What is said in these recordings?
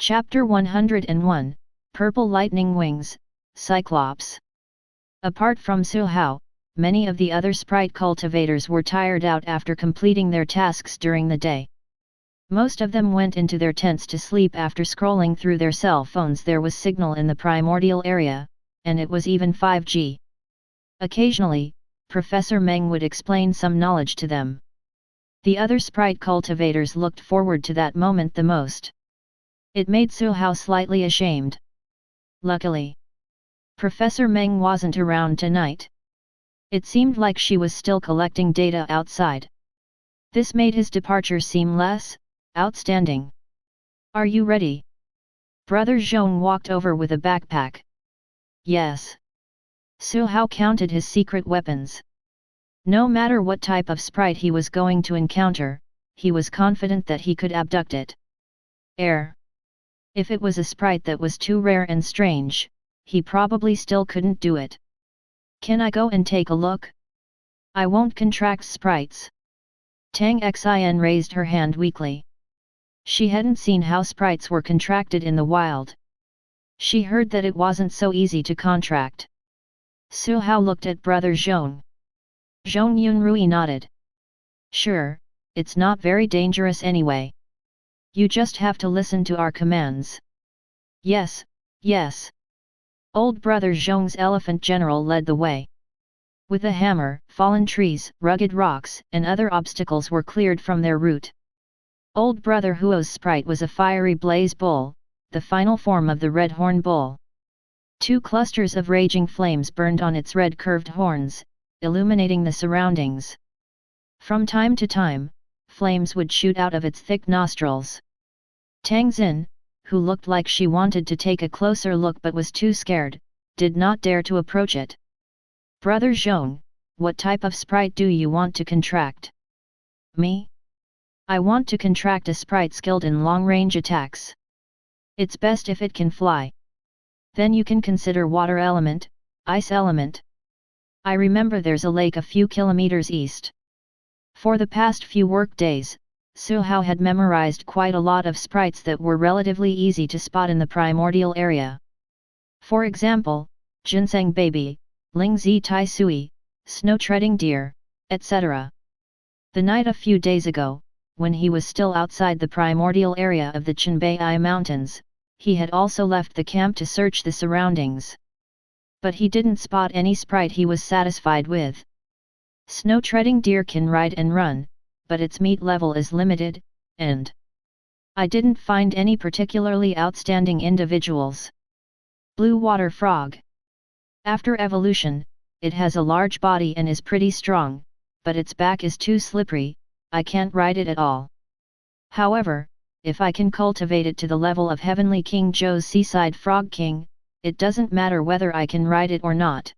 Chapter 101, Purple Lightning Wings, Cyclops. Apart from Su Hao, many of the other sprite cultivators were tired out after completing their tasks during the day. Most of them went into their tents to sleep after scrolling through their cell phones. There was signal in the primordial area, and it was even 5G. Occasionally, Professor Meng would explain some knowledge to them. The other sprite cultivators looked forward to that moment the most. It made Su Hao slightly ashamed. Luckily, Professor Meng wasn't around tonight. It seemed like she was still collecting data outside. This made his departure seem less outstanding. "Are you ready?" Brother Zhong walked over with a backpack. "Yes." Su Hao counted his secret weapons. No matter what type of sprite he was going to encounter, he was confident that he could abduct it. If it was a sprite that was too rare and strange, he probably still couldn't do it. "Can I go and take a look? I won't contract sprites." Tang Xin raised her hand weakly. She hadn't seen how sprites were contracted in the wild. She heard that it wasn't so easy to contract. Su Hao looked at Brother Zhong. Zhong Yunrui nodded. "Sure, it's not very dangerous anyway. You just have to listen to our commands." "Yes, yes." Old Brother Zhong's elephant general led the way. With a hammer, fallen trees, rugged rocks, and other obstacles were cleared from their route. Old Brother Huo's sprite was a fiery blaze bull, the final form of the red horn bull. 2 clusters of raging flames burned on its red curved horns, illuminating the surroundings. From time to time, flames would shoot out of its thick nostrils. Tang Xin, who looked like she wanted to take a closer look but was too scared, did not dare to approach it. "Brother Zhong, what type of sprite do you want to contract?" "Me? I want to contract a sprite skilled in long-range attacks. It's best if it can fly. Then you can consider water element, ice element. I remember there's a lake a few kilometers east." For the past few work days, Su Hao had memorized quite a lot of sprites that were relatively easy to spot in the primordial area. For example, Ginseng Baby, Lingzi Tai Sui, Snow Treading Deer, etc. The night a few days ago, when he was still outside the primordial area of the Qinbei Mountains, he had also left the camp to search the surroundings. But he didn't spot any sprite he was satisfied with. Snow Treading Deer can ride and run, but its meat level is limited, and I didn't find any particularly outstanding individuals. Blue Water Frog. After evolution, it has a large body and is pretty strong, but its back is too slippery, I can't ride it at all. However, if I can cultivate it to the level of Heavenly King Zhou's Seaside Frog King, it doesn't matter whether I can ride it or not.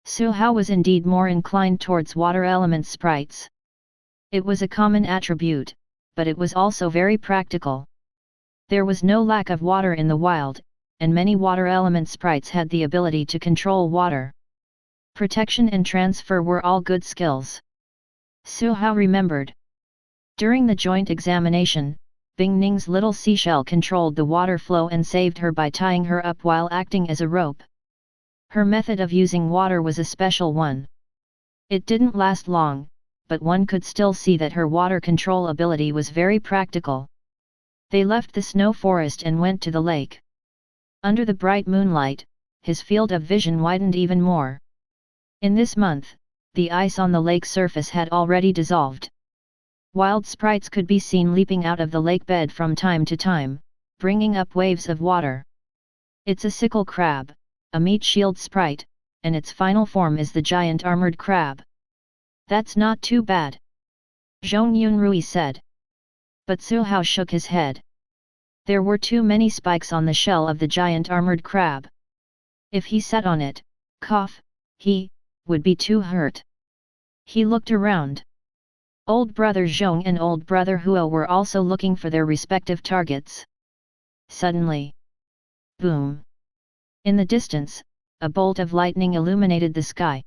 Su Hao was indeed more inclined towards water element sprites. It was a common attribute, but it was also very practical. There was no lack of water in the wild, and many water element sprites had the ability to control water. Protection and transfer were all good skills. Su Hao remembered. During the joint examination, Bing Ning's little seashell controlled the water flow and saved her by tying her up while acting as a rope. Her method of using water was a special one. It didn't last long, but one could still see that her water control ability was very practical. They left the snow forest and went to the lake. Under the bright moonlight, his field of vision widened even more. In this month, the ice on the lake surface had already dissolved. Wild sprites could be seen leaping out of the lake bed from time to time, bringing up waves of water. It's a sickle crab, a meat shield sprite, and its final form is the giant armored crab. "That's not too bad," Zhong Yunrui said. But Su Hao shook his head. There were too many spikes on the shell of the giant armored crab. If he sat on it, he would be too hurt. He looked around. Old Brother Zhong and Old Brother Huo were also looking for their respective targets. Suddenly, boom! In the distance, a bolt of lightning illuminated the sky.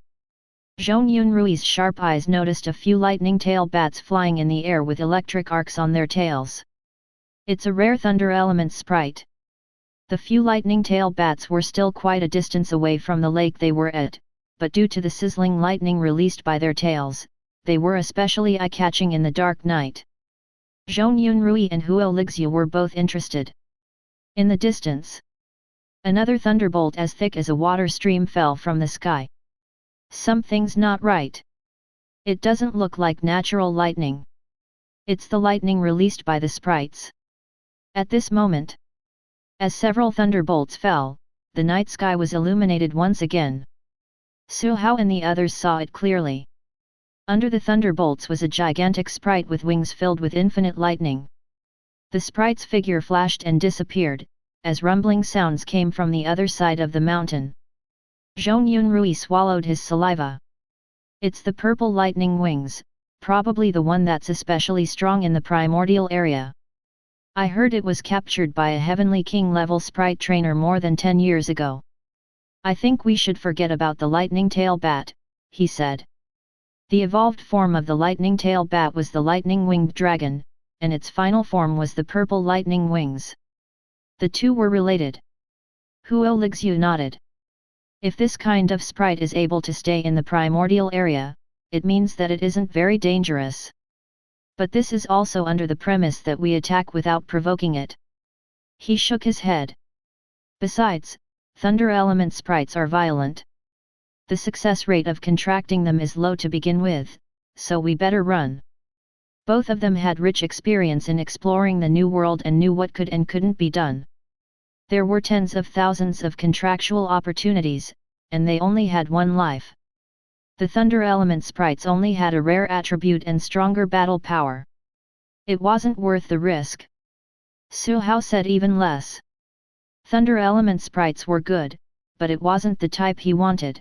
Zhong Yunrui's sharp eyes noticed a few lightning tail bats flying in the air with electric arcs on their tails. It's a rare thunder element sprite. The few lightning tail bats were still quite a distance away from the lake they were at, but due to the sizzling lightning released by their tails, they were especially eye-catching in the dark night. Zhong Yunrui and Huo Lixu were both interested. In the distance, another thunderbolt as thick as a water stream fell from the sky. Something's not right. It doesn't look like natural lightning. It's the lightning released by the sprites. At this moment, as several thunderbolts fell, the night sky was illuminated once again. Su Hao and the others saw it clearly. Under the thunderbolts was a gigantic sprite with wings filled with infinite lightning. The sprite's figure flashed and disappeared, as rumbling sounds came from the other side of the mountain. Zhong Yunrui swallowed his saliva. It's the purple lightning wings, probably the one that's especially strong in the primordial area. I heard it was captured by a Heavenly King level sprite trainer more than 10 years ago. I think we should forget about the lightning tail bat, he said. The evolved form of the lightning tail bat was the lightning winged dragon, and its final form was the purple lightning wings. The two were related. Huo Lixu nodded. If this kind of sprite is able to stay in the primordial area, it means that it isn't very dangerous. But this is also under the premise that we attack without provoking it. He shook his head. Besides, thunder element sprites are violent. The success rate of contracting them is low to begin with, so we better run. Both of them had rich experience in exploring the new world and knew what could and couldn't be done. There were tens of thousands of contractual opportunities, and they only had one life. The thunder element sprites only had a rare attribute and stronger battle power. It wasn't worth the risk. Su Hao said even less. Thunder element sprites were good, but it wasn't the type he wanted.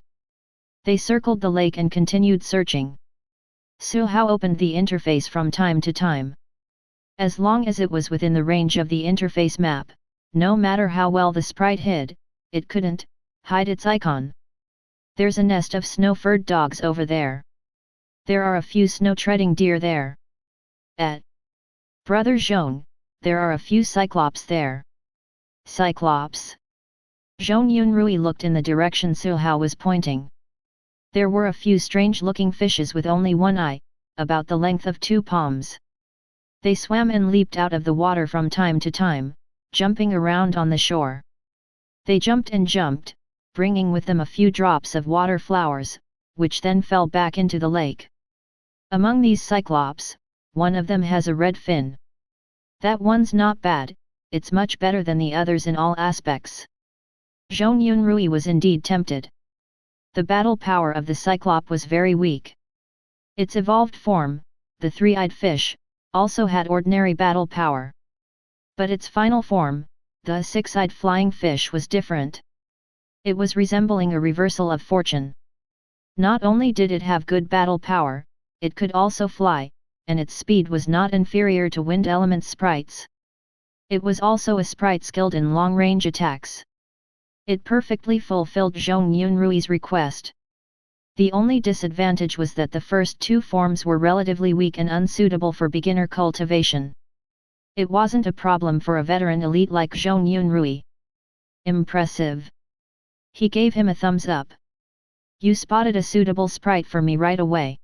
They circled the lake and continued searching. Su Hao opened the interface from time to time. As long as it was within the range of the interface map, no matter how well the sprite hid, it couldn't hide its icon. There's a nest of snow-furred dogs over there. There are a few snow-treading deer there. Brother Zhong, there are a few Cyclops there. Cyclops? Zhong Yunrui looked in the direction Su Hao was pointing. There were a few strange-looking fishes with only one eye, about the length of 2 palms. They swam and leaped out of the water from time to time, jumping around on the shore. They jumped and jumped, bringing with them a few drops of water flowers, which then fell back into the lake. Among these Cyclops, one of them has a red fin. That one's not bad, it's much better than the others in all aspects. Zhong Yunrui was indeed tempted. The battle power of the Cyclops was very weak. Its evolved form, the 3-eyed fish, also had ordinary battle power. But its final form, the 6-eyed flying fish, was different. It was resembling a reversal of fortune. Not only did it have good battle power, it could also fly, and its speed was not inferior to wind element sprites. It was also a sprite skilled in long-range attacks. It perfectly fulfilled Zhong Yunrui's request. The only disadvantage was that the first 2 forms were relatively weak and unsuitable for beginner cultivation. It wasn't a problem for a veteran elite like Zhong Yunrui. Impressive. He gave him a thumbs up. You spotted a suitable sprite for me right away.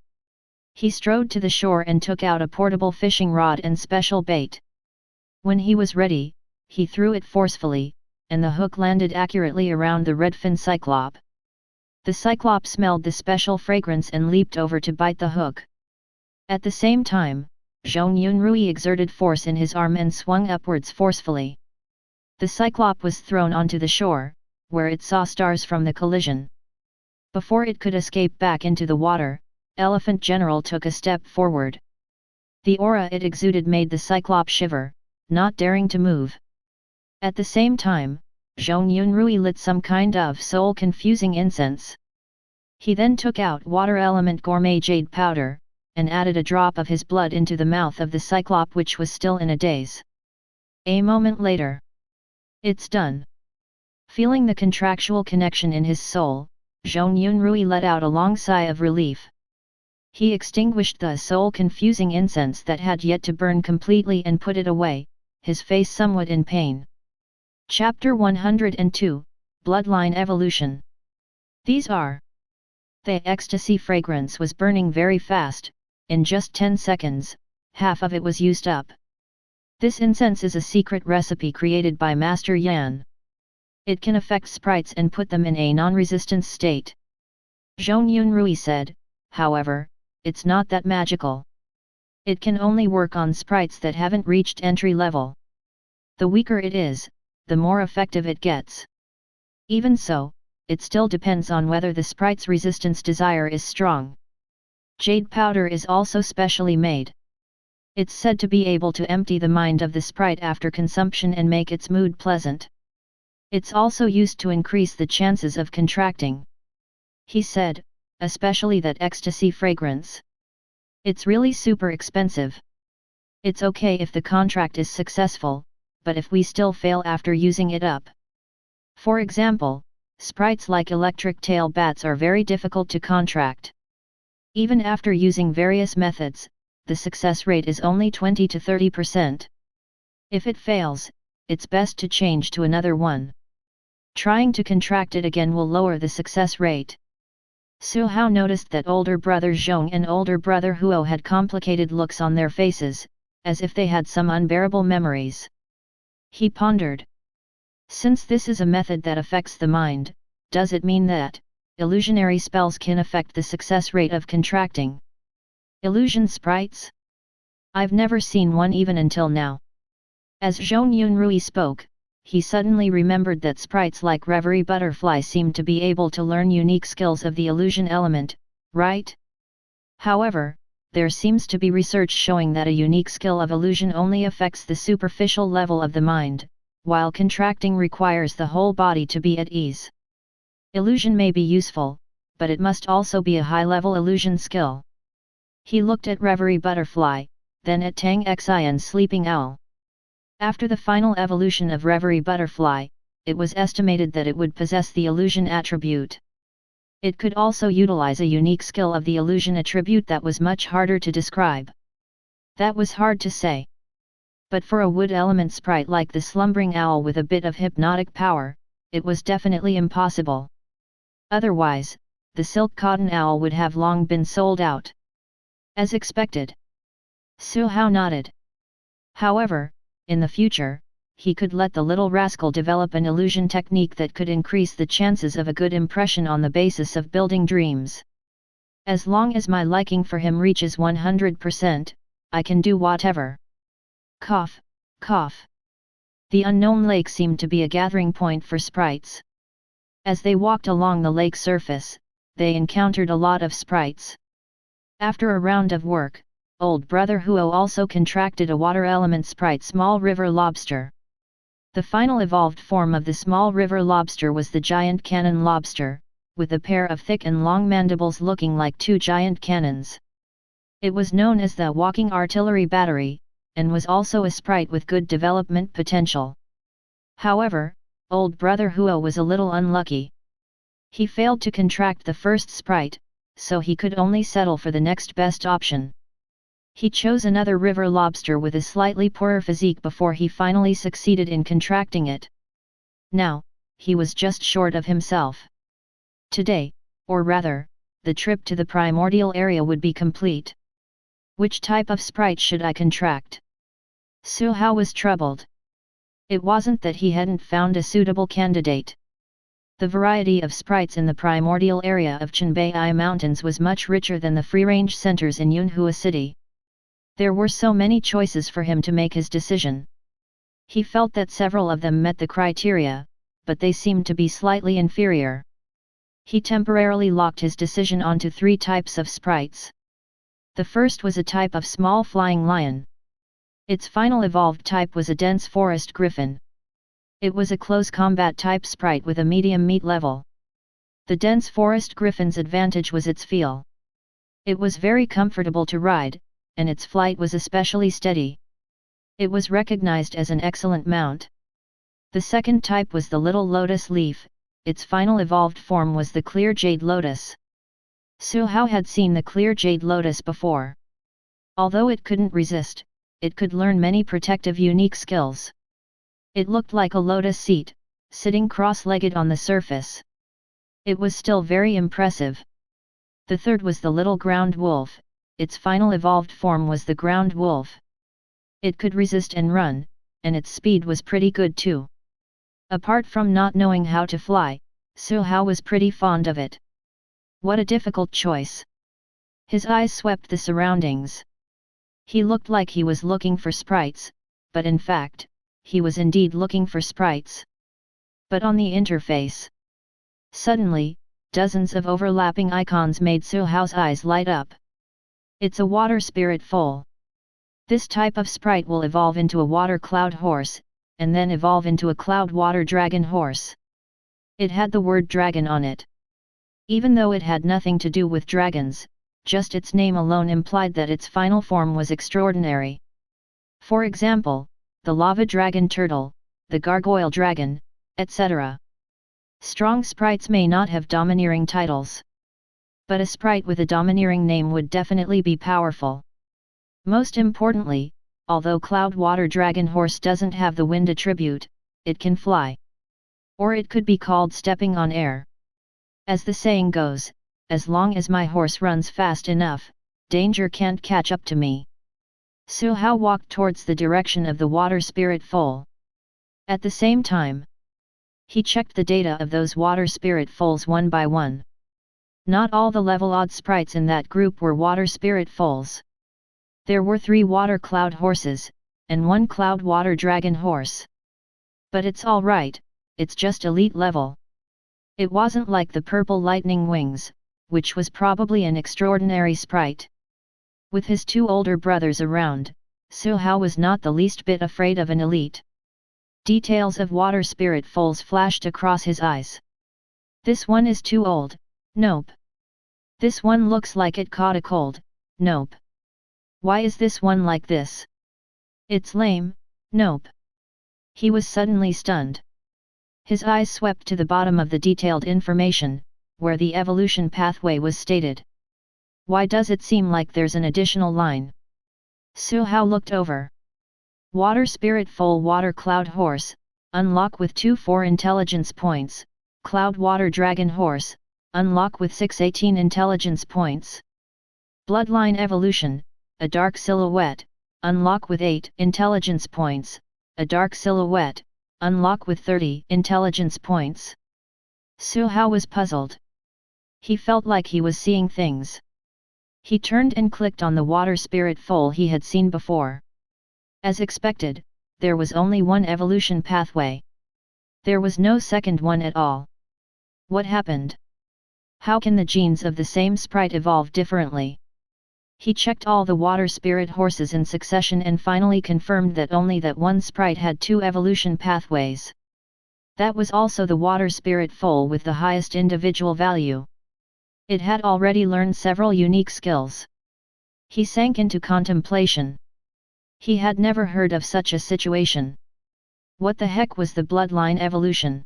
He strode to the shore and took out a portable fishing rod and special bait. When he was ready, he threw it forcefully, and the hook landed accurately around the redfin Cyclops. The Cyclops smelled the special fragrance and leaped over to bite the hook. At the same time, Zhong Yunrui exerted force in his arm and swung upwards forcefully. The Cyclops was thrown onto the shore, where it saw stars from the collision. Before it could escape back into the water, Elephant General took a step forward. The aura it exuded made the Cyclops shiver, not daring to move. At the same time, Zhong Yunrui lit some kind of soul-confusing incense. He then took out water element gourmet Jade Powder, and added a drop of his blood into the mouth of the Cyclops, which was still in a daze. A moment later. It's done. Feeling the contractual connection in his soul, Zhong Yunrui let out a long sigh of relief. He extinguished the soul-confusing incense that had yet to burn completely and put it away, his face somewhat in pain. Chapter 102, Bloodline Evolution. These are. The ecstasy fragrance was burning very fast, in just 10 seconds, half of it was used up. This incense is a secret recipe created by Master Yan. It can affect sprites and put them in a non-resistance state. Zhong Yunrui said, however, it's not that magical. It can only work on sprites that haven't reached entry level. The weaker it is, the more effective it gets. Even so, it still depends on whether the sprite's resistance desire is strong. Jade Powder is also specially made. It's said to be able to empty the mind of the sprite after consumption and make its mood pleasant. It's also used to increase the chances of contracting. He said, especially that ecstasy fragrance. It's really super expensive. It's okay if the contract is successful, but if we still fail after using it up. For example, sprites like electric tail bats are very difficult to contract. Even after using various methods, the success rate is only 20 to 30%. If it fails, it's best to change to another one. Trying to contract it again will lower the success rate. Su Hao noticed that older brother Zhong and older brother Huo had complicated looks on their faces, as if they had some unbearable memories. He pondered. Since this is a method that affects the mind, does it mean that illusionary spells can affect the success rate of contracting? Illusion sprites? I've never seen one even until now. As Zhong Yunrui spoke, he suddenly remembered that sprites like Reverie Butterfly seemed to be able to learn unique skills of the illusion element, right? However, there seems to be research showing that a unique skill of illusion only affects the superficial level of the mind, while contracting requires the whole body to be at ease. Illusion may be useful, but it must also be a high-level illusion skill. He looked at Reverie Butterfly, then at Tang Xian's Sleeping Owl. After the final evolution of Reverie Butterfly, it was estimated that it would possess the illusion attribute. It could also utilize a unique skill of the illusion attribute that was much harder to describe. That was hard to say. But for a wood element sprite like the slumbering owl with a bit of hypnotic power, it was definitely impossible. Otherwise, the silk cotton owl would have long been sold out. As expected. Su Hao nodded. However, in the future, he could let the little rascal develop an illusion technique that could increase the chances of a good impression on the basis of building dreams. As long as my liking for him reaches 100%, I can do whatever. Cough, cough. The unknown lake seemed to be a gathering point for sprites. As they walked along the lake surface, they encountered a lot of sprites. After a round of work, old brother Huo also contracted a water element sprite small river lobster. The final evolved form of the small river lobster was the giant cannon lobster, with a pair of thick and long mandibles looking like two giant cannons. It was known as the walking artillery battery, and was also a sprite with good development potential. However, old brother Huo was a little unlucky. He failed to contract the first sprite, so he could only settle for the next best option. He chose another river lobster with a slightly poorer physique before he finally succeeded in contracting it. Now, he was just short of himself. Today, or rather, the trip to the primordial area would be complete. Which type of sprite should I contract? Su Hao was troubled. It wasn't that he hadn't found a suitable candidate. The variety of sprites in the primordial area of Chenbei Mountains was much richer than the free-range centers in Yunhua City. There were so many choices for him to make his decision. He felt that several of them met the criteria, but they seemed to be slightly inferior. He temporarily locked his decision onto 3 types of sprites. The first was a type of small flying lion. Its final evolved type was a dense forest griffin. It was a close combat type sprite with a medium meat level. The dense forest griffin's advantage was its feel. It was very comfortable to ride, and its flight was especially steady. It was recognized as an excellent mount. The second type was the little lotus leaf, its final evolved form was the clear jade lotus. Su Hao had seen the clear jade lotus before. Although it couldn't resist, it could learn many protective unique skills. It looked like a lotus seat, sitting cross-legged on the surface. It was still very impressive. The third was the little ground wolf, its final evolved form was the ground wolf. It could resist and run, and its speed was pretty good too. Apart from not knowing how to fly, Su Hao was pretty fond of it. What a difficult choice. His eyes swept the surroundings. He looked like he was looking for sprites, but in fact, he was indeed looking for sprites. But on the interface. Suddenly, dozens of overlapping icons made Su Hao's eyes light up. It's a water spirit foal. This type of sprite will evolve into a water cloud horse, and then evolve into a cloud water dragon horse. It had the word dragon on it. Even though it had nothing to do with dragons, just its name alone implied that its final form was extraordinary. For example, the lava dragon turtle, the gargoyle dragon, etc. Strong sprites may not have domineering titles. But a sprite with a domineering name would definitely be powerful. Most importantly, although Cloud Water Dragon Horse doesn't have the wind attribute, it can fly. Or it could be called stepping on air. As the saying goes, as long as my horse runs fast enough, danger can't catch up to me. Su Hao walked towards the direction of the water spirit foal. At the same time, he checked the data of those water spirit foals one by one. Not all the level odd sprites in that group were water spirit foals. There were 3 water cloud horses, and 1 cloud water dragon horse. But it's alright, it's just elite level. It wasn't like the purple lightning wings, which was probably an extraordinary sprite. With his 2 older brothers around, Su Hao was not the least bit afraid of an elite. Details of water spirit foals flashed across his eyes. This one is too old, nope. This one looks like it caught a cold, nope. Why is this one like this? It's lame, nope. He was suddenly stunned. His eyes swept to the bottom of the detailed information, where the evolution pathway was stated. Why does it seem like there's an additional line? Su Hao looked over. Water Spirit Foal Water Cloud Horse, unlock with 2-4 intelligence points, Cloud Water Dragon Horse, unlock with 6-18 intelligence points. Bloodline Evolution, a Dark Silhouette, unlock with 8 intelligence points, a Dark Silhouette, unlock with 30 intelligence points. Su Hao was puzzled. He felt like he was seeing things. He turned and clicked on the water spirit foal he had seen before. As expected, there was only one evolution pathway. There was no second one at all. What happened? How can the genes of the same sprite evolve differently? He checked all the water spirit horses in succession and finally confirmed that only that one sprite had 2 evolution pathways. That was also the water spirit foal with the highest individual value. It had already learned several unique skills. He sank into contemplation. He had never heard of such a situation. What the heck was the bloodline evolution?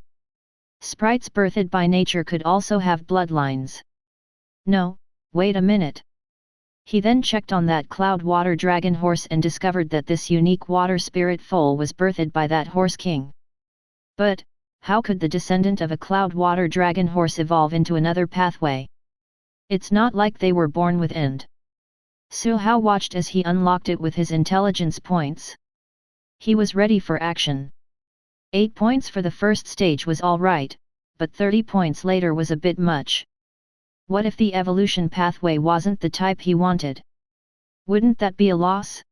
Sprites birthed by nature could also have bloodlines. No, wait a minute. He then checked on that Cloud Water Dragon Horse and discovered that this unique water spirit foal was birthed by that horse king. But, how could the descendant of a Cloud Water Dragon Horse evolve into another pathway? It's not like they were born with end. Su Hao watched as he unlocked it with his intelligence points. He was ready for action. 8 points for the first stage was alright, but 30 points later was a bit much. What if the evolution pathway wasn't the type he wanted? Wouldn't that be a loss?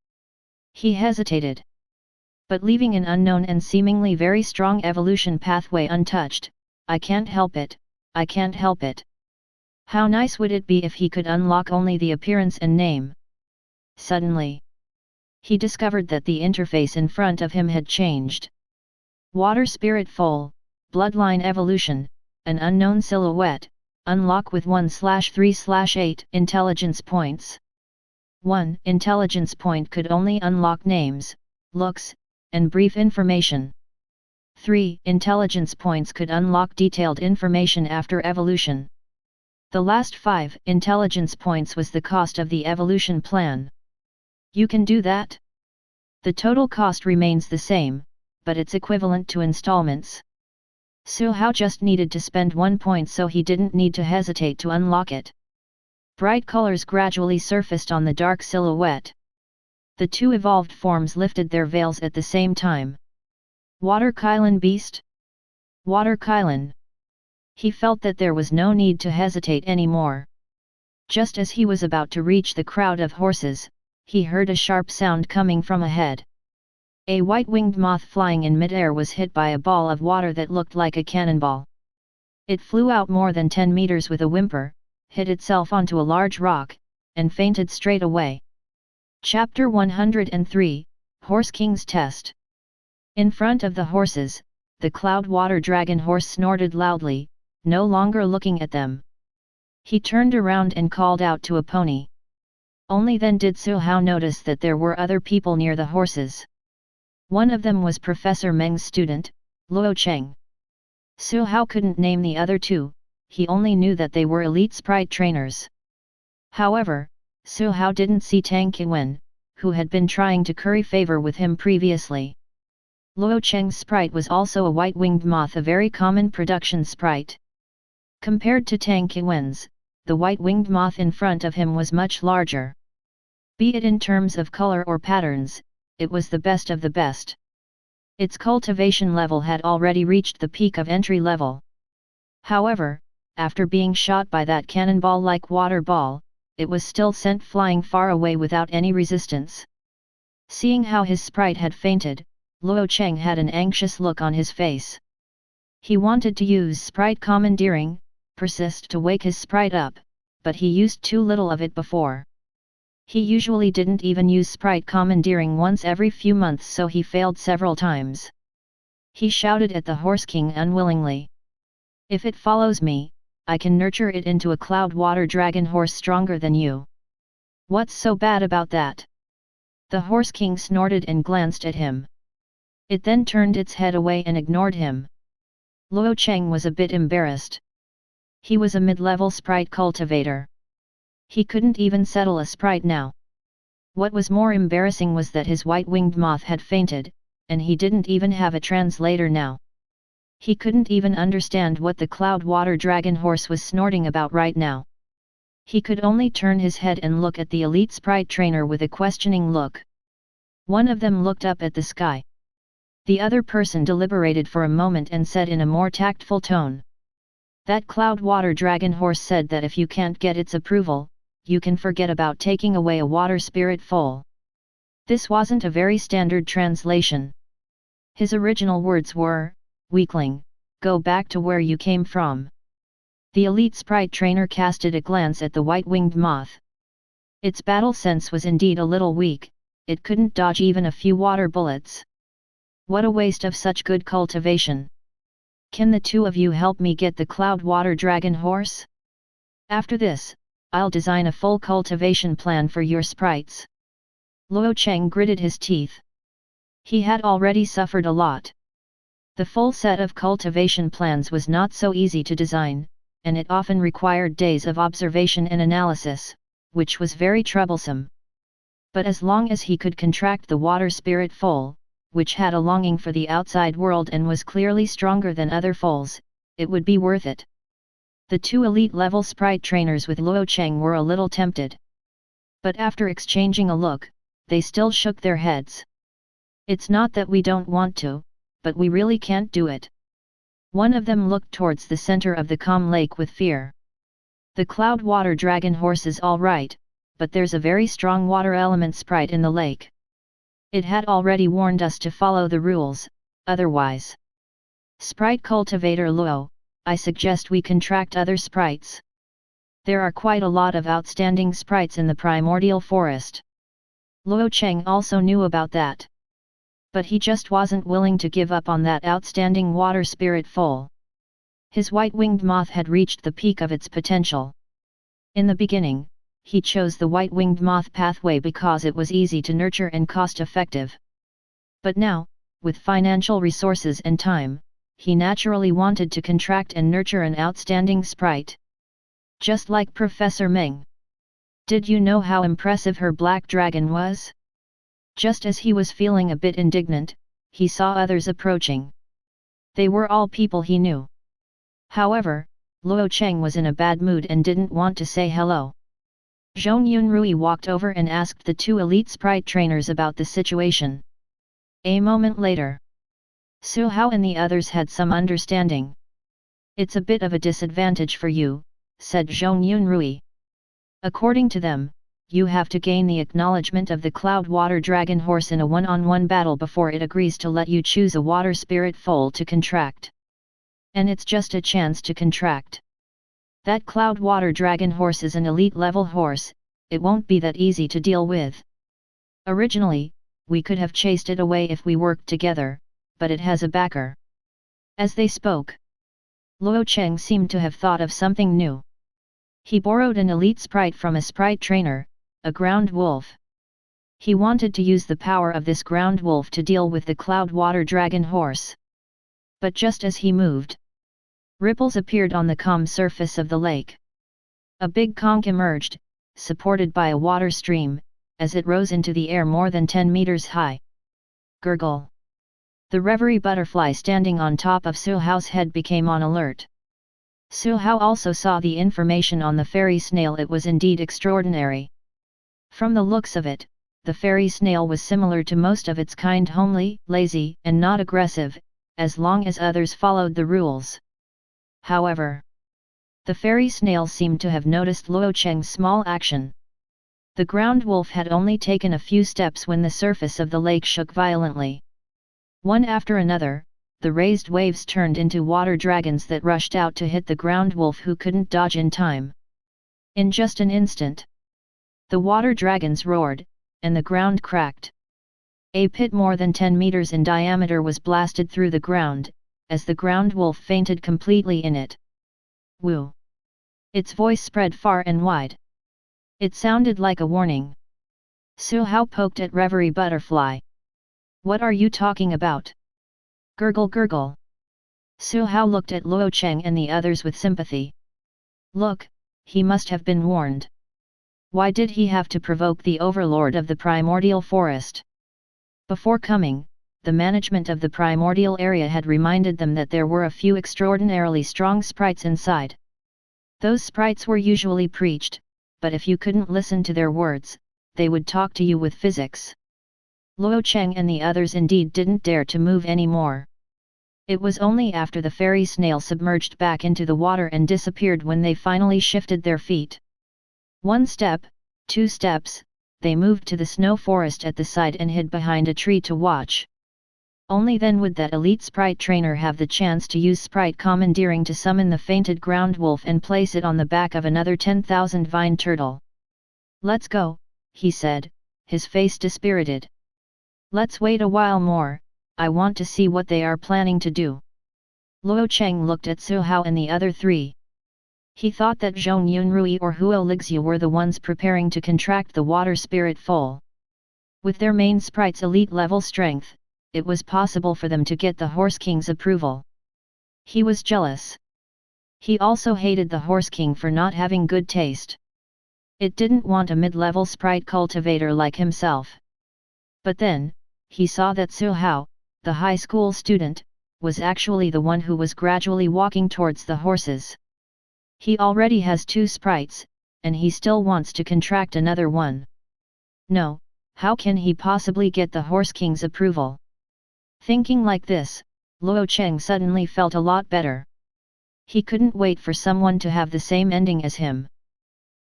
He hesitated. But leaving an unknown and seemingly very strong evolution pathway untouched, I can't help it, I can't help it. How nice would it be if he could unlock only the appearance and name? Suddenly, he discovered that the interface in front of him had changed. Water Spirit Foal, Bloodline Evolution, an unknown silhouette, unlock with 1/3/8 intelligence points. 1 intelligence point could only unlock names, looks, and brief information. 3 intelligence points could unlock detailed information after evolution. The last 5 intelligence points was the cost of the evolution plan. You can do that? The total cost remains the same, but it's equivalent to installments. Su Hao just needed to spend 1 point, so he didn't need to hesitate to unlock it. Bright colors gradually surfaced on the dark silhouette. The two evolved forms lifted their veils at the same time. Water Kylan Beast? Water Kylan. He felt that there was no need to hesitate anymore. Just as he was about to reach the crowd of horses, he heard a sharp sound coming from ahead. A white-winged moth flying in midair was hit by a ball of water that looked like a cannonball. It flew out more than 10 meters with a whimper, hit itself onto a large rock, and fainted straight away. Chapter 103, Horse King's Test. In front of the horses, the Cloud Water Dragon horse snorted loudly, no longer looking at them. He turned around and called out to a pony. Only then did Su Hao notice that there were other people near the horses. One of them was Professor Meng's student, Luo Cheng. Su Hao couldn't name the other two, he only knew that they were elite sprite trainers. However, Su Hao didn't see Tang Qiwen, who had been trying to curry favor with him previously. Luo Cheng's sprite was also a white-winged moth, a very common production sprite. Compared to Tang Qiwen's, the white-winged moth in front of him was much larger. Be it in terms of color or patterns, it was the best of the best. Its cultivation level had already reached the peak of entry level. However, after being shot by that cannonball-like water ball, it was still sent flying far away without any resistance. Seeing how his sprite had fainted, Luo Cheng had an anxious look on his face. He wanted to use sprite commandeering, persist to wake his sprite up, but he used too little of it before. He usually didn't even use sprite commandeering once every few months, so he failed several times. He shouted at the Horse King unwillingly. If it follows me, I can nurture it into a Cloud Water Dragon horse stronger than you. What's so bad about that? The Horse King snorted and glanced at him. It then turned its head away and ignored him. Luo Cheng was a bit embarrassed. He was a mid-level sprite cultivator. He couldn't even settle a sprite now. What was more embarrassing was that his white-winged moth had fainted, and he didn't even have a translator now. He couldn't even understand what the Cloud Water Dragon horse was snorting about right now. He could only turn his head and look at the elite sprite trainer with a questioning look. One of them looked up at the sky. The other person deliberated for a moment and said in a more tactful tone. That Cloud Water Dragon horse said that if you can't get its approval, you can forget about taking away a water spirit foal. This wasn't a very standard translation. His original words were, "Weakling, go back to where you came from." The elite sprite trainer casted a glance at the white-winged moth. Its battle sense was indeed a little weak, it couldn't dodge even a few water bullets. What a waste of such good cultivation. Can the two of you help me get the Cloud Water Dragon horse? After this, I'll design a full cultivation plan for your sprites. Luo Cheng gritted his teeth. He had already suffered a lot. The full set of cultivation plans was not so easy to design, and it often required days of observation and analysis, which was very troublesome. But as long as he could contract the water spirit foal, which had a longing for the outside world and was clearly stronger than other foals, it would be worth it. The two elite-level sprite trainers with Luo Cheng were a little tempted. But after exchanging a look, they still shook their heads. It's not that we don't want to, but we really can't do it. One of them looked towards the center of the calm lake with fear. The Cloud Water Dragon horse is all right, but there's a very strong water element sprite in the lake. It had already warned us to follow the rules, otherwise. Sprite cultivator Luo, I suggest we contract other sprites. There are quite a lot of outstanding sprites in the primordial forest. Luo Cheng also knew about that. But he just wasn't willing to give up on that outstanding water spirit foal. His white-winged moth had reached the peak of its potential. In the beginning, he chose the white-winged moth pathway because it was easy to nurture and cost-effective. But now, with financial resources and time, he naturally wanted to contract and nurture an outstanding sprite. Just like Professor Meng. Did you know how impressive her black dragon was? Just as he was feeling a bit indignant, he saw others approaching. They were all people he knew. However, Luo Cheng was in a bad mood and didn't want to say hello. Zhong Yunrui walked over and asked the two elite sprite trainers about the situation. A moment later, Su Hao and the others had some understanding. "It's a bit of a disadvantage for you," said Zhong Yunrui. "According to them, you have to gain the acknowledgement of the Cloud Water Dragon Horse in a one-on-one battle before it agrees to let you choose a Water Spirit foal to contract. And it's just a chance to contract. That Cloud Water Dragon Horse is an elite-level horse, it won't be that easy to deal with. Originally, we could have chased it away if we worked together, but it has a backer." As they spoke, Luo Cheng seemed to have thought of something new. He borrowed an elite sprite from a sprite trainer, a ground wolf. He wanted to use the power of this ground wolf to deal with the Cloud Water Dragon Horse. But just as he moved, ripples appeared on the calm surface of the lake. A big conch emerged, supported by a water stream, as it rose into the air more than 10 meters high. Gurgle. The reverie butterfly standing on top of Su Hao's head became on alert. Su Hao also saw the information on the fairy snail. It was indeed extraordinary. From the looks of it, the fairy snail was similar to most of its kind, homely, lazy, and not aggressive, as long as others followed the rules. However, the fairy snail seemed to have noticed Luo Cheng's small action. The ground wolf had only taken a few steps when the surface of the lake shook violently. One after another, the raised waves turned into water dragons that rushed out to hit the ground wolf, who couldn't dodge in time. In just an instant, the water dragons roared, and the ground cracked. A pit more than 10 meters in diameter was blasted through the ground, as the ground wolf fainted completely in it. Woo! Its voice spread far and wide. It sounded like a warning. Su Hao poked at Reverie Butterfly. "What are you talking about?" Gurgle gurgle. Su Hao looked at Luo Cheng and the others with sympathy. Look, he must have been warned. Why did he have to provoke the overlord of the primordial forest? Before coming, the management of the primordial area had reminded them that there were a few extraordinarily strong sprites inside. Those sprites were usually preached, but if you couldn't listen to their words, they would talk to you with physics. Luo Cheng and the others indeed didn't dare to move any more. It was only after the fairy snail submerged back into the water and disappeared when they finally shifted their feet. 1 step, 2 steps, they moved to the snow forest at the side and hid behind a tree to watch. Only then would that elite sprite trainer have the chance to use sprite commandeering to summon the fainted ground wolf and place it on the back of another 10,000 vine turtle. "Let's go," he said, his face dispirited. "Let's wait a while more, I want to see what they are planning to do." Luo Cheng looked at Su Hao and the other three. He thought that Zhong Yunrui or Huo Lixu were the ones preparing to contract the water spirit foal. With their main sprite's elite level strength, it was possible for them to get the Horse King's approval. He was jealous. He also hated the Horse King for not having good taste. It didn't want a mid-level sprite cultivator like himself. But then, he saw that Su Hao, the high school student, was actually the one who was gradually walking towards the horses. He already has 2 sprites, and he still wants to contract another one. No, how can he possibly get the Horse King's approval? Thinking like this, Luo Cheng suddenly felt a lot better. He couldn't wait for someone to have the same ending as him.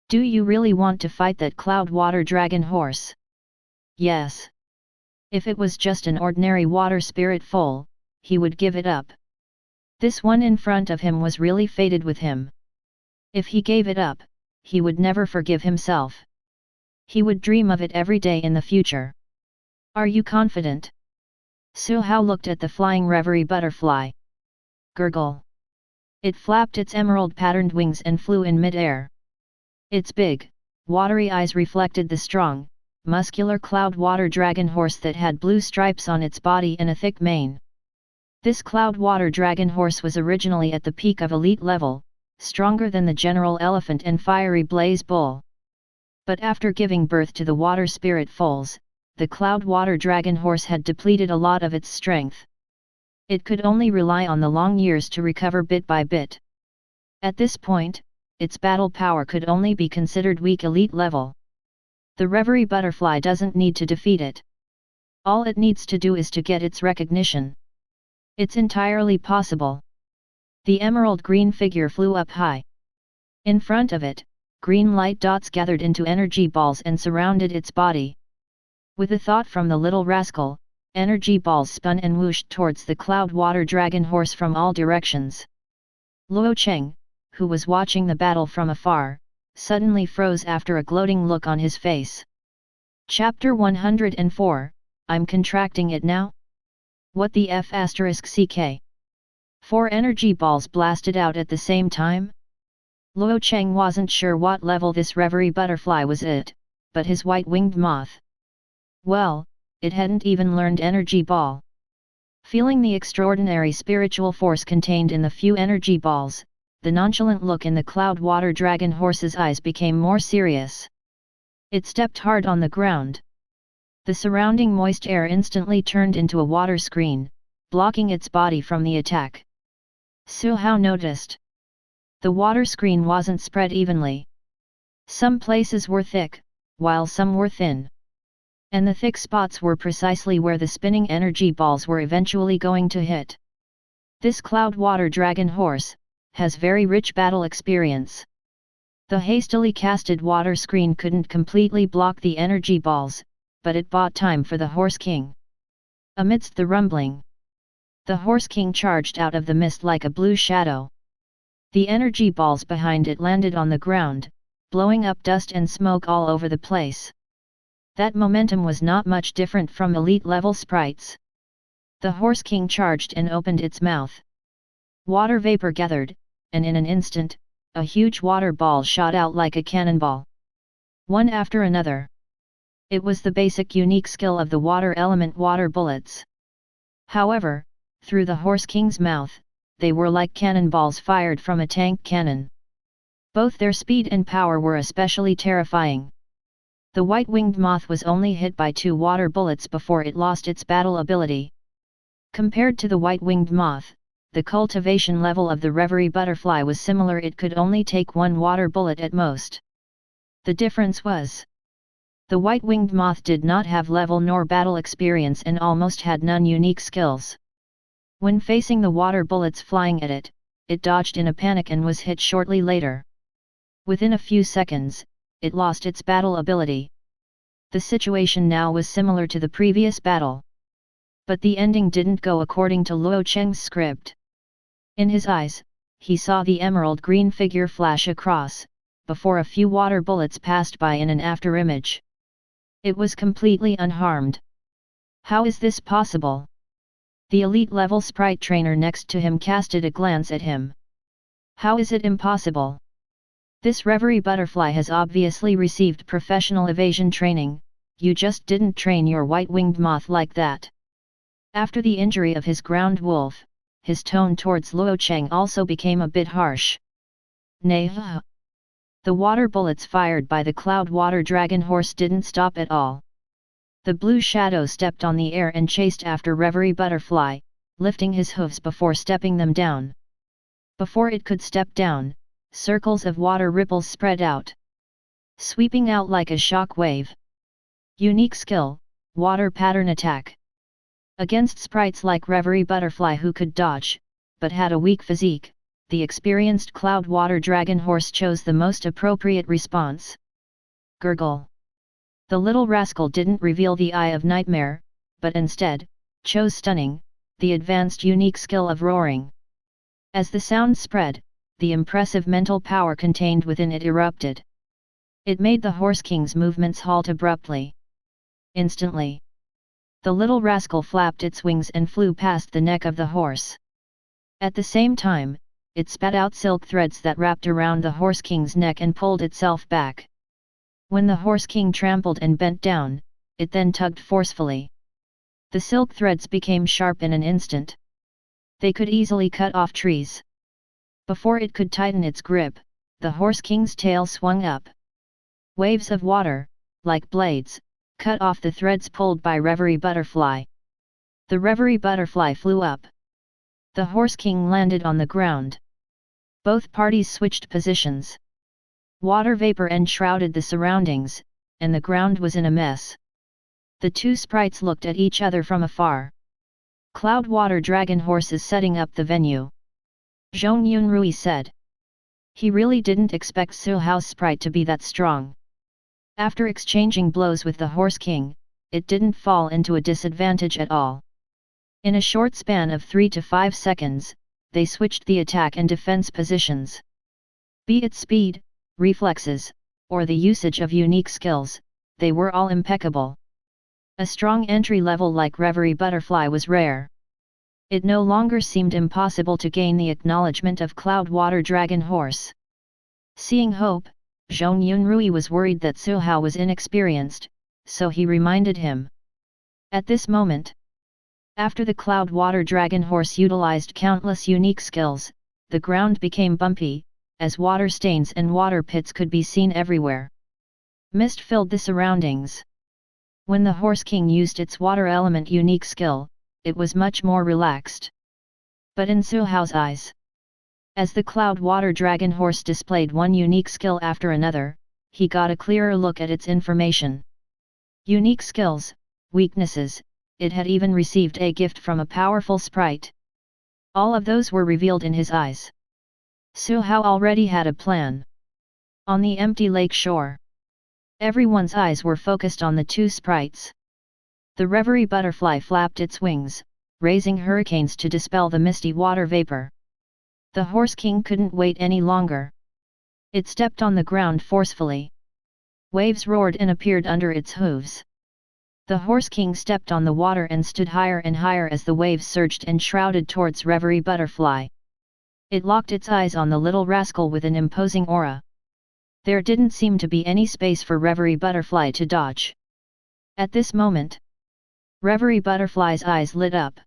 "Do you really want to fight that Cloud Water Dragon Horse?" "Yes." If it was just an ordinary water spirit foal, he would give it up. This one in front of him was really fated with him. If he gave it up, he would never forgive himself. He would dream of it every day in the future. "Are you confident?" Su Hao looked at the flying Reverie Butterfly. Gurgle. It flapped its emerald-patterned wings and flew in mid-air. Its big, watery eyes reflected the strong, muscular Cloud Water Dragon Horse that had blue stripes on its body and a thick mane. This Cloud Water Dragon Horse was originally at the peak of elite level, stronger than the General Elephant and Fiery Blaze Bull. But after giving birth to the Water Spirit foals, the Cloud Water Dragon Horse had depleted a lot of its strength. It could only rely on the long years to recover bit by bit. At this point, its battle power could only be considered weak elite level. The Reverie Butterfly doesn't need to defeat it. All it needs to do is to get its recognition. It's entirely possible. The emerald green figure flew up high. In front of it, green light dots gathered into energy balls and surrounded its body. With a thought from the little rascal, energy balls spun and whooshed towards the Cloud Water Dragon Horse from all directions. Luo Cheng, who was watching the battle from afar, suddenly froze after a gloating look on his face. Chapter 104, I'm contracting it now? What the F***ck? 4 energy balls blasted out at the same time? Luo Cheng wasn't sure what level this Reverie Butterfly was at, but his white-winged moth. Well, it hadn't even learned Energy Ball. Feeling the extraordinary spiritual force contained in the few energy balls, the nonchalant look in the Cloud Water Dragon Horse's eyes became more serious. It stepped hard on the ground. The surrounding moist air instantly turned into a water screen, blocking its body from the attack. Su Hao noticed. The water screen wasn't spread evenly. Some places were thick, while some were thin. And the thick spots were precisely where the spinning energy balls were eventually going to hit. This Cloud Water Dragon Horse has very rich battle experience. The hastily casted water screen couldn't completely block the energy balls, but it bought time for the Horse King. Amidst the rumbling, the Horse King charged out of the mist like a blue shadow. The energy balls behind it landed on the ground, blowing up dust and smoke all over the place. That momentum was not much different from elite-level sprites. The Horse King charged and opened its mouth. Water vapor gathered, and in an instant, a huge water ball shot out like a cannonball. One after another. It was the basic unique skill of the water element water bullets. However, through the Horse King's mouth, they were like cannonballs fired from a tank cannon. Both their speed and power were especially terrifying. The white-winged moth was only hit by 2 water bullets before it lost its battle ability. Compared to the white-winged moth, the cultivation level of the Reverie Butterfly was similar. It could only take 1 water bullet at most. The difference was, the white-winged moth did not have level nor battle experience and almost had none unique skills. When facing the water bullets flying at it, it dodged in a panic and was hit shortly later. Within a few seconds, it lost its battle ability. The situation now was similar to the previous battle. But the ending didn't go according to Luo Cheng's script. In his eyes, he saw the emerald green figure flash across, before a few water bullets passed by in an afterimage. It was completely unharmed. How is this possible? The elite-level sprite trainer next to him casted a glance at him. How is it impossible? This Reverie Butterfly has obviously received professional evasion training. You just didn't train your white-winged moth like that. After the injury of his ground wolf, his tone towards Luo Cheng also became a bit harsh. Nay. The water bullets fired by the Cloud Water Dragon Horse didn't stop at all. The blue shadow stepped on the air and chased after Reverie Butterfly, lifting his hooves before stepping them down. Before it could step down, circles of water ripples spread out, sweeping out like a shock wave. Unique skill, water pattern attack. Against sprites like Reverie Butterfly who could dodge, but had a weak physique, the experienced Cloud Water Dragon Horse chose the most appropriate response. Gurgle. The little rascal didn't reveal the Eye of Nightmare, but instead, chose Stunning, the advanced unique skill of roaring. As the sound spread, the impressive mental power contained within it erupted. It made the Horse King's movements halt abruptly. Instantly, the little rascal flapped its wings and flew past the neck of the horse. At the same time, it spat out silk threads that wrapped around the Horse King's neck and pulled itself back. When the Horse King trampled and bent down, it then tugged forcefully. The silk threads became sharp in an instant. They could easily cut off trees. Before it could tighten its grip, the Horse King's tail swung up. Waves of water, like blades, cut off the threads pulled by Reverie Butterfly. The Reverie Butterfly flew up. The Horse King landed on the ground. Both parties switched positions. Water vapor enshrouded the surroundings, and the ground was in a mess. The two sprites looked at each other from afar. Cloud Water Dragon Horse is setting up the venue, Zhong Yunrui said. He really didn't expect Su Hao's sprite to be that strong. After exchanging blows with the Horse King, it didn't fall into a disadvantage at all. In a short span of 3 to 5 seconds, they switched the attack and defense positions. Be it speed, reflexes, or the usage of unique skills, they were all impeccable. A strong entry level like Reverie Butterfly was rare. It no longer seemed impossible to gain the acknowledgement of Cloud Water Dragon Horse. Seeing hope, Zhong Yunrui was worried that Su Hao was inexperienced, so he reminded him. At this moment, after the Cloud Water Dragon Horse utilized countless unique skills, the ground became bumpy, as water stains and water pits could be seen everywhere. Mist filled the surroundings. When the Horse King used its water element unique skill, it was much more relaxed. But in Su Hao's eyes, as the Cloud Water Dragon Horse displayed one unique skill after another, he got a clearer look at its information. Unique skills, weaknesses, it had even received a gift from a powerful sprite. All of those were revealed in his eyes. Su Hao already had a plan. On the empty lake shore, everyone's eyes were focused on the two sprites. The Reverie Butterfly flapped its wings, raising hurricanes to dispel the misty water vapor. The Horse King couldn't wait any longer. It stepped on the ground forcefully. Waves roared and appeared under its hooves. The Horse King stepped on the water and stood higher and higher as the waves surged and shrouded towards Reverie Butterfly. It locked its eyes on the little rascal with an imposing aura. There didn't seem to be any space for Reverie Butterfly to dodge. At this moment, Reverie Butterfly's eyes lit up.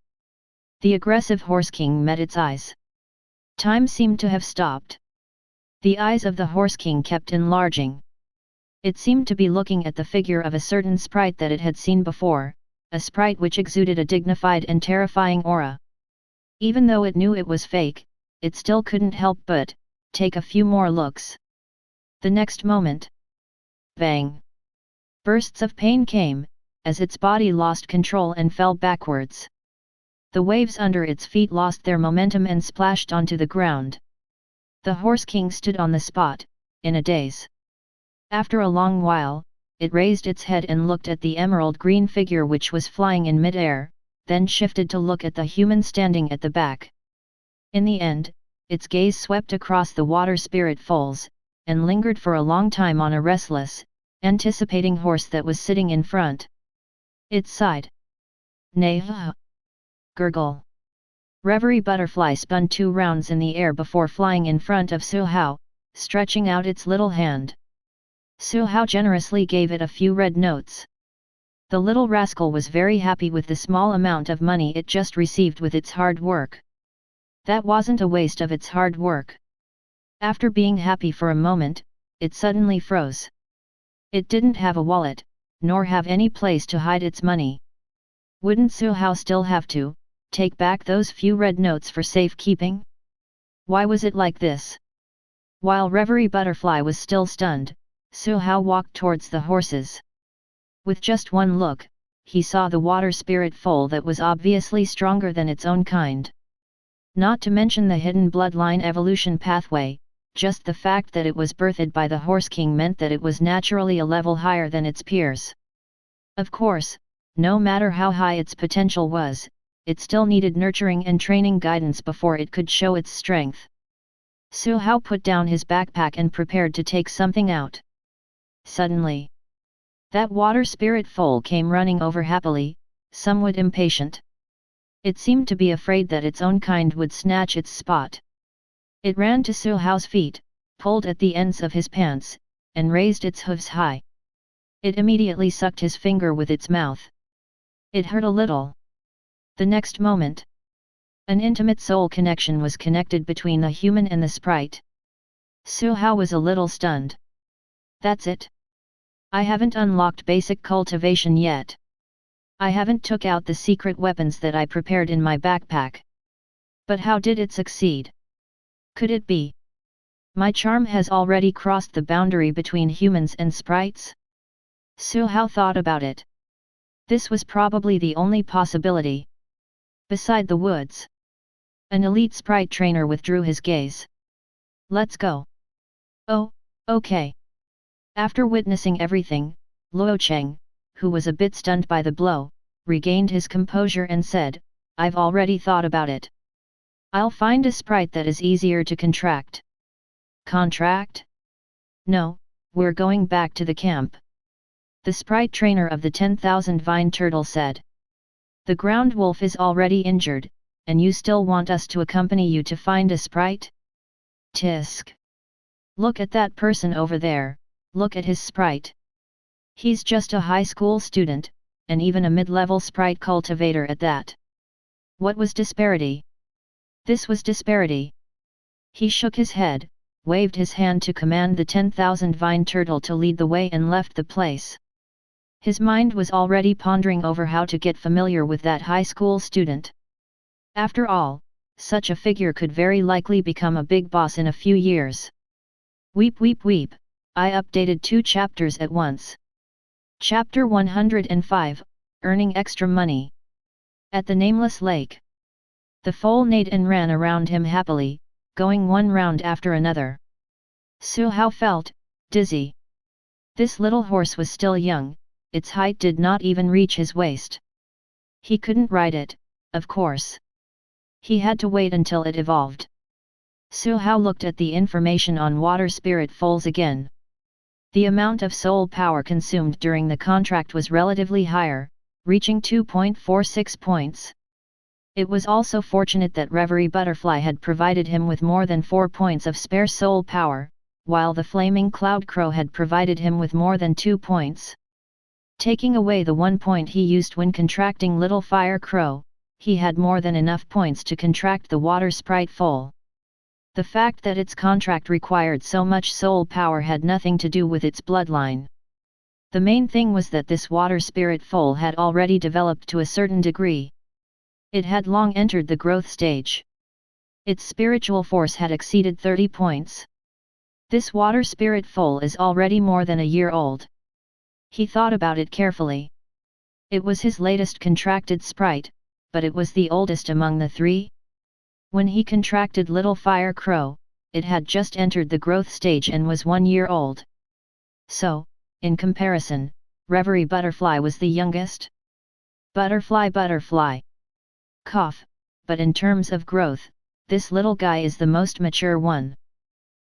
The aggressive Horse King met its eyes. Time seemed to have stopped. The eyes of the Horse King kept enlarging. It seemed to be looking at the figure of a certain sprite that it had seen before, a sprite which exuded a dignified and terrifying aura. Even though it knew it was fake, it still couldn't help but take a few more looks. The next moment, bang! Bursts of pain came, as its body lost control and fell backwards. The waves under its feet lost their momentum and splashed onto the ground. The Horse King stood on the spot, in a daze. After a long while, it raised its head and looked at the emerald green figure which was flying in mid-air, then shifted to look at the human standing at the back. In the end, its gaze swept across the water spirit foals, and lingered for a long time on a restless, anticipating horse that was sitting in front. It sighed. Nay, gurgle. Reverie Butterfly spun 2 rounds in the air before flying in front of Su Hao, stretching out its little hand. Su Hao generously gave it a few red notes. The little rascal was very happy with the small amount of money it just received with its hard work. That wasn't a waste of its hard work. After being happy for a moment, it suddenly froze. It didn't have a wallet, nor have any place to hide its money. Wouldn't Su Hao still have to take back those few red notes for safekeeping? Why was it like this? While Reverie Butterfly was still stunned, Su Hao walked towards the horses. With just one look, he saw the water spirit foal that was obviously stronger than its own kind. Not to mention the hidden bloodline evolution pathway, just the fact that it was birthed by the Horse King meant that it was naturally a level higher than its peers. Of course, no matter how high its potential was, it still needed nurturing and training guidance before it could show its strength. Su Hao put down his backpack and prepared to take something out. Suddenly, that water spirit foal came running over happily, somewhat impatient. It seemed to be afraid that its own kind would snatch its spot. It ran to Su Hao's feet, pulled at the ends of his pants, and raised its hooves high. It immediately sucked his finger with its mouth. It hurt a little. The next moment, an intimate soul connection was connected between the human and the sprite. Su Hao was a little stunned. That's it? I haven't unlocked basic cultivation yet. I haven't took out the secret weapons that I prepared in my backpack. But how did it succeed? Could it be my charm has already crossed the boundary between humans and sprites? Su Hao thought about it. This was probably the only possibility. Beside the woods, an elite sprite trainer withdrew his gaze. Let's go. Oh, okay. After witnessing everything, Luo Cheng, who was a bit stunned by the blow, regained his composure and said, I've already thought about it. I'll find a sprite that is easier to contract. Contract? No, we're going back to the camp. The sprite trainer of the 10,000 vine turtle said. The ground wolf is already injured, and you still want us to accompany you to find a sprite? Tisk. Look at that person over there, look at his sprite. He's just a high school student, and even a mid-level sprite cultivator at that. What was disparity? This was disparity. He shook his head, waved his hand to command the 10,000 vine turtle to lead the way and left the place. His mind was already pondering over how to get familiar with that high school student. After all, such a figure could very likely become a big boss in a few years. Weep weep weep, I updated 2 chapters at once. Chapter 105, Earning Extra Money. At the Nameless Lake. The foal neighed and ran around him happily, going one round after another. Su Hao felt dizzy. This little horse was still young, its height did not even reach his waist. He couldn't ride it, of course. He had to wait until it evolved. Su Hao looked at the information on water spirit foals again. The amount of soul power consumed during the contract was relatively higher, reaching 2.46 points. It was also fortunate that Reverie Butterfly had provided him with more than 4 points of spare soul power, while the Flaming Cloud Crow had provided him with more than 2 points. Taking away the 1 point he used when contracting Little Fire Crow, he had more than enough points to contract the Water Sprite foal. The fact that its contract required so much soul power had nothing to do with its bloodline. The main thing was that this water spirit foal had already developed to a certain degree. It had long entered the growth stage. Its spiritual force had exceeded 30 points. This water spirit foal is already more than a year old. He thought about it carefully. It was his latest contracted sprite, but it was the oldest among the 3. When he contracted Little Fire Crow, it had just entered the growth stage and was 1 year old. So, in comparison, Reverie Butterfly was the youngest. Butterfly. Cough, but in terms of growth, this little guy is the most mature one.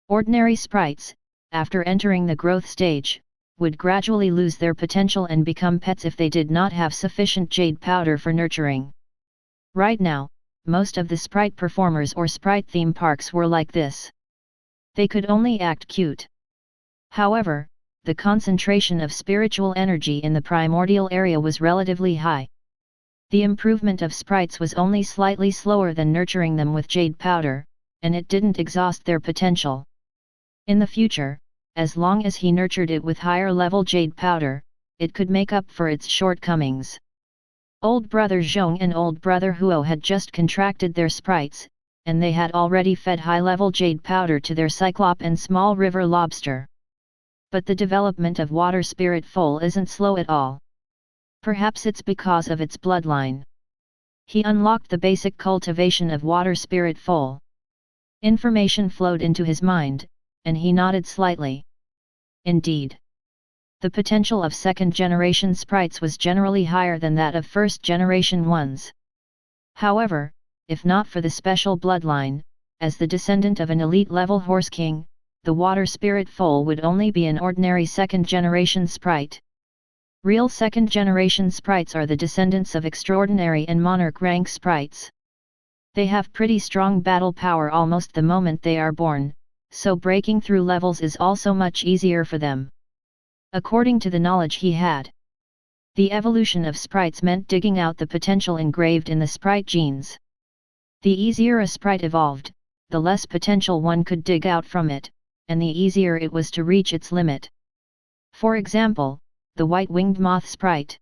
Ordinary sprites, after entering the growth stage, would gradually lose their potential and become pets if they did not have sufficient jade powder for nurturing. Right now, most of the sprite performers or sprite theme parks were like this. They could only act cute. However, the concentration of spiritual energy in the primordial area was relatively high. The improvement of sprites was only slightly slower than nurturing them with jade powder, and it didn't exhaust their potential. In the future, as long as he nurtured it with higher level jade powder, it could make up for its shortcomings. Old brother Zhong and old brother Huo had just contracted their sprites, and they had already fed high-level jade powder to their Cyclops and small river lobster. But the development of water spirit foal isn't slow at all. Perhaps it's because of its bloodline. He unlocked the basic cultivation of water spirit foal. Information flowed into his mind, and he nodded slightly. Indeed. The potential of second-generation sprites was generally higher than that of first-generation ones. However, if not for the special bloodline, as the descendant of an elite-level horse king, the water spirit foal would only be an ordinary second-generation sprite. Real second-generation sprites are the descendants of extraordinary and monarch rank sprites. They have pretty strong battle power almost the moment they are born, so breaking through levels is also much easier for them. According to the knowledge he had, the evolution of sprites meant digging out the potential engraved in the sprite genes. The easier a sprite evolved, the less potential one could dig out from it, and the easier it was to reach its limit. For example, the white-winged moth sprite.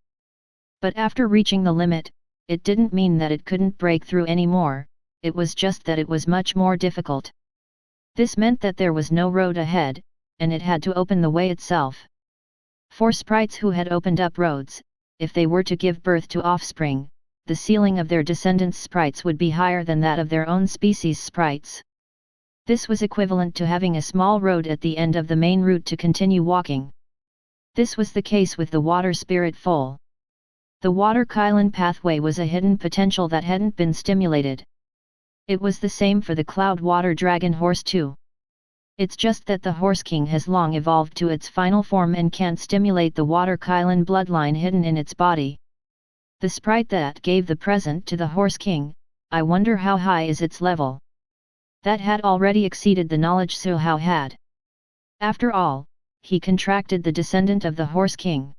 But after reaching the limit, it didn't mean that it couldn't break through anymore, it was just that it was much more difficult. This meant that there was no road ahead, and it had to open the way itself. For sprites who had opened up roads, if they were to give birth to offspring, the ceiling of their descendants' sprites would be higher than that of their own species' sprites. This was equivalent to having a small road at the end of the main route to continue walking. This was the case with the water spirit foal. The water Kylan pathway was a hidden potential that hadn't been stimulated. It was the same for the cloud water dragon horse too. It's just that the Horse King has long evolved to its final form and can't stimulate the water Kylan bloodline hidden in its body. The sprite that gave the present to the Horse King, I wonder how high is its level. That had already exceeded the knowledge Su Hao had. After all, he contracted the descendant of the Horse King.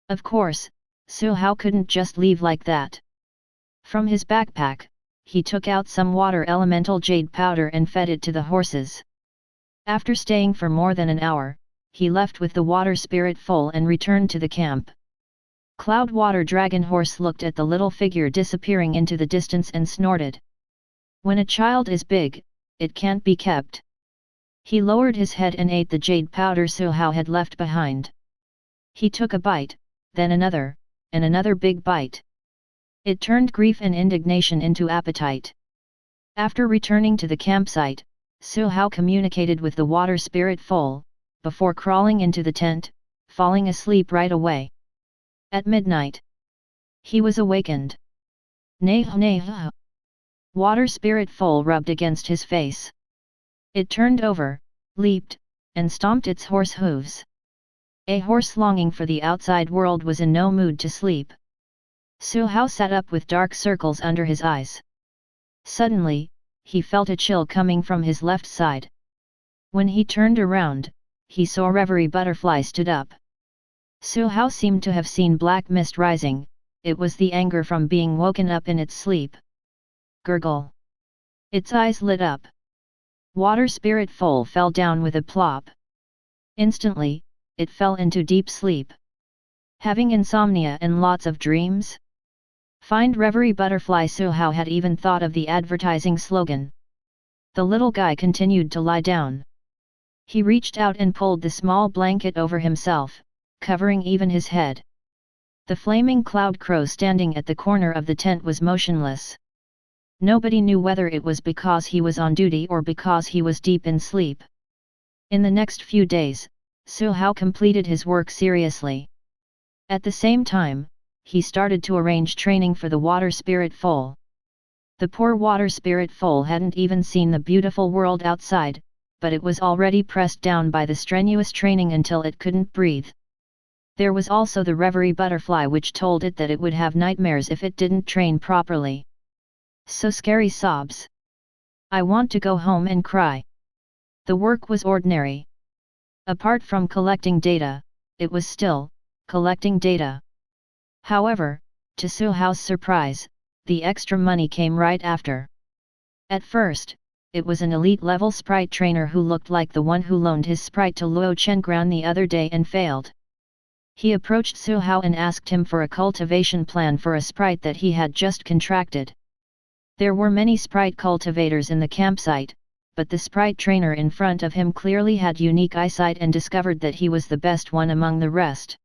Of course, Su Hao couldn't just leave like that. From his backpack, he took out some water elemental jade powder and fed it to the horses. After staying for more than an hour, he left with the water spirit foal and returned to the camp. Cloud Water Dragon Horse looked at the little figure disappearing into the distance and snorted. When a child is big, it can't be kept. He lowered his head and ate the jade powder Su Hao had left behind. He took a bite, then another, and another big bite. It turned grief and indignation into appetite. After returning to the campsite, Su Hao communicated with the water spirit foal, before crawling into the tent, falling asleep right away. At midnight, he was awakened. Nah. Water spirit foal rubbed against his face. It turned over, leaped, and stomped its horse hooves. A horse longing for the outside world was in no mood to sleep. Su Hao sat up with dark circles under his eyes. Suddenly, he felt a chill coming from his left side. When he turned around, he saw Reverie Butterfly stood up. Su Hao seemed to have seen black mist rising, it was the anger from being woken up in its sleep. Gurgle. Its eyes lit up. Water Spirit Foal fell down with a plop. Instantly, it fell into deep sleep. Having insomnia and lots of dreams? Find Reverie Butterfly. Su Hao had even thought of the advertising slogan. The little guy continued to lie down. He reached out and pulled the small blanket over himself, covering even his head. The flaming cloud crow standing at the corner of the tent was motionless. Nobody knew whether it was because he was on duty or because he was deep in sleep. In the next few days, Su Hao completed his work seriously. At the same time, he started to arrange training for the water spirit foal. The poor water spirit foal hadn't even seen the beautiful world outside, but it was already pressed down by the strenuous training until it couldn't breathe. There was also the Reverie Butterfly, which told it that it would have nightmares if it didn't train properly. So scary sobs. I want to go home and cry. The work was ordinary. Apart from collecting data, it was still collecting data. However, to Su Hao's surprise, the extra money came right after. At first, it was an elite-level sprite trainer who looked like the one who loaned his sprite to Luo Chengroun the other day and failed. He approached Su Hao and asked him for a cultivation plan for a sprite that he had just contracted. There were many sprite cultivators in the campsite, but the sprite trainer in front of him clearly had unique eyesight and discovered that he was the best one among the rest.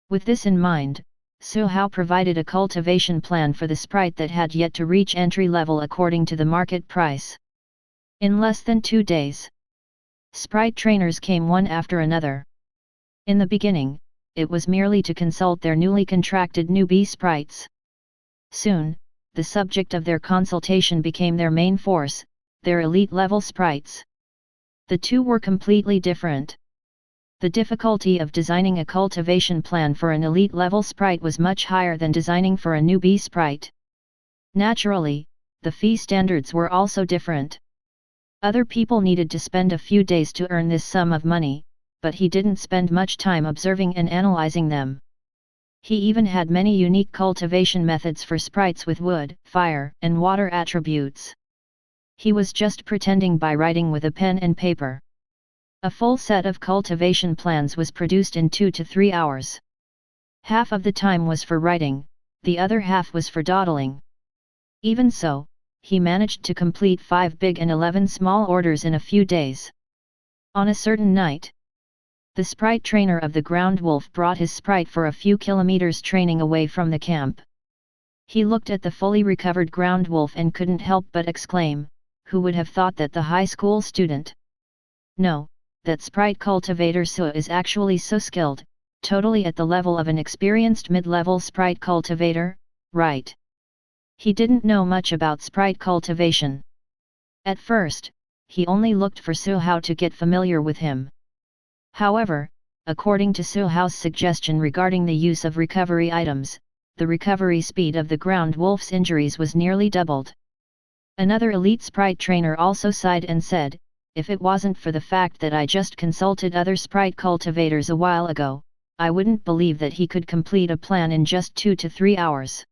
With this in mind, Su Hao provided a cultivation plan for the sprite that had yet to reach entry level according to the market price. In less than 2 days, sprite trainers came one after another. In the beginning, it was merely to consult their newly contracted newbie sprites. Soon, the subject of their consultation became their main force, their elite-level sprites. The two were completely different. The difficulty of designing a cultivation plan for an elite-level sprite was much higher than designing for a newbie sprite. Naturally, the fee standards were also different. Other people needed to spend a few days to earn this sum of money, but he didn't spend much time observing and analyzing them. He even had many unique cultivation methods for sprites with wood, fire, and water attributes. He was just pretending by writing with a pen and paper. A full set of cultivation plans was produced in 2 to 3 hours. Half of the time was for writing, the other half was for dawdling. Even so, he managed to complete 5 big and 11 small orders in a few days. On a certain night, the sprite trainer of the ground wolf brought his sprite for a few kilometers training away from the camp. He looked at the fully recovered ground wolf and couldn't help but exclaim, "Who would have thought that the high school student? No, that sprite cultivator Su is actually so skilled, totally at the level of an experienced mid-level sprite cultivator, right?" He didn't know much about sprite cultivation. At first, he only looked for Su Hao to get familiar with him. However, according to Su Hao's suggestion regarding the use of recovery items, the recovery speed of the ground wolf's injuries was nearly doubled. Another elite sprite trainer also sighed and said, "If it wasn't for the fact that I just consulted other sprite cultivators a while ago, I wouldn't believe that he could complete a plan in just 2 to 3 hours.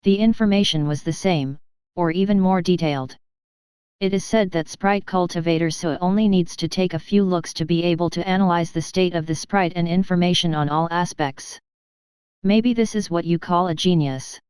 The information was the same, or even more detailed. It is said that sprite cultivator Su only needs to take a few looks to be able to analyze the state of the sprite and information on all aspects. Maybe this is what you call a genius."